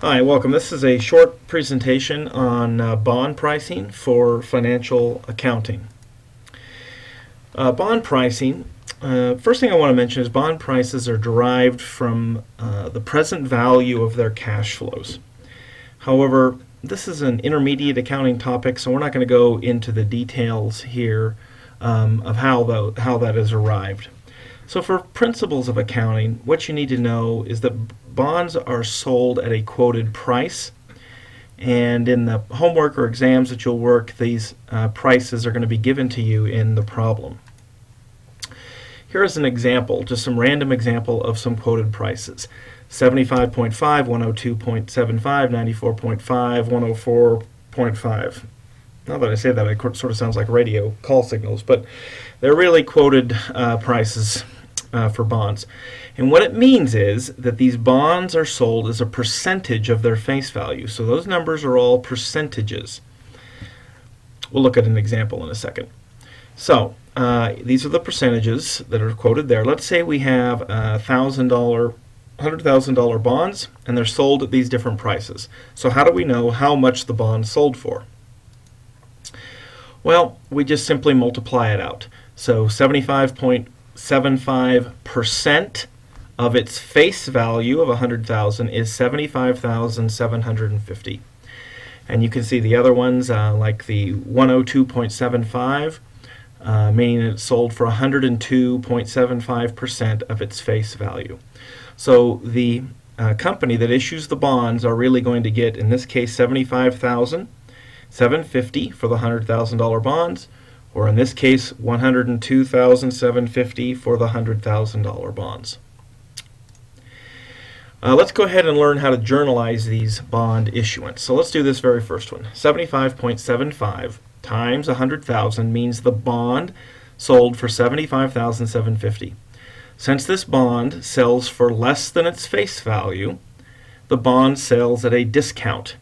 Hi, welcome. This is a short presentation on bond pricing for financial accounting. Bond pricing, first thing I want to mention is bond prices are derived from the present value of their cash flows. However, this is an intermediate accounting topic, so we're not going to go into the details here of how that is arrived. So for principles of accounting, what you need to know is that bonds are sold at a quoted price, and in the homework or exams that you'll work, these prices are going to be given to you in the problem. Here is an example, just some random example of some quoted prices. 75.5, 102.75, 94.5, 104.5. Now that I say that, it sort of sounds like radio call signals, but they're really quoted prices for bonds. And what it means is that these bonds are sold as a percentage of their face value. So those numbers are all percentages. We'll look at an example in a second. So these are the percentages that are quoted there. Let's say we have $100,000 bonds, and they're sold at these different prices. So how do we know how much the bond sold for? Well, we just simply multiply it out. So 75.75% of its face value of 100,000 is 75,750. And you can see the other ones like the 102.75, meaning it's sold for 102.75% of its face value. So the company that issues the bonds are really going to get, in this case, 75,750 for the $100,000 bonds, or in this case, 102,750 for the $100,000 bonds. Let's go ahead and learn how to journalize these bond issuance. So let's do this very first one. 75.75 times 100,000 means the bond sold for 75,750. Since this bond sells for less than its face value, the bond sells at a discount.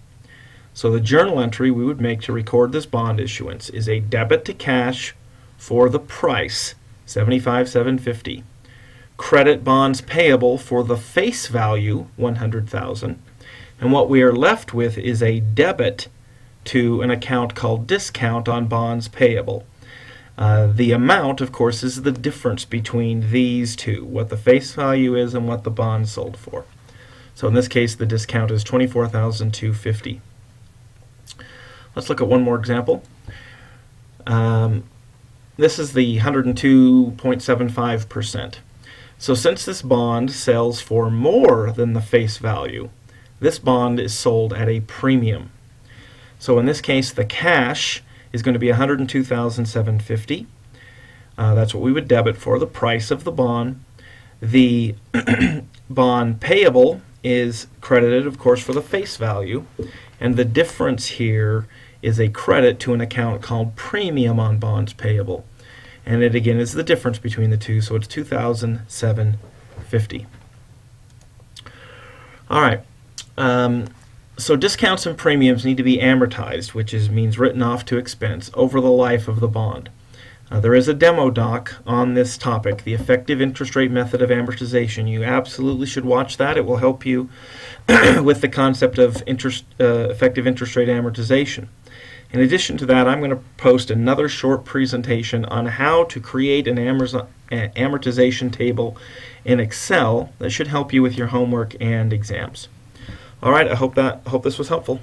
So the journal entry we would make to record this bond issuance is a debit to cash for the price, 75,750. Credit bonds payable for the face value, 100,000. And what we are left with is a debit to an account called discount on bonds payable. The amount, of course, is the difference between these two, what the face value is and what the bond sold for. So in this case, the discount is 24,250. Let's look at one more example. This is the 102.75%. So since this bond sells for more than the face value, this bond is sold at a premium. So in this case, the cash is going to be 102,750. That's what we would debit for the price of the bond. The bond payable is credited, of course, for the face value, and the difference here is a credit to an account called premium on bonds payable. And it again is the difference between the two, so it's 2,750. All right. So discounts and premiums need to be amortized, which means written off to expense over the life of the bond. There is a demo doc on this topic, the effective interest rate method of amortization. You absolutely should watch that. It will help you with the concept of effective interest rate amortization. In addition to that, I'm going to post another short presentation on how to create an amortization table in Excel that should help you with your homework and exams. All right, I hope this was helpful.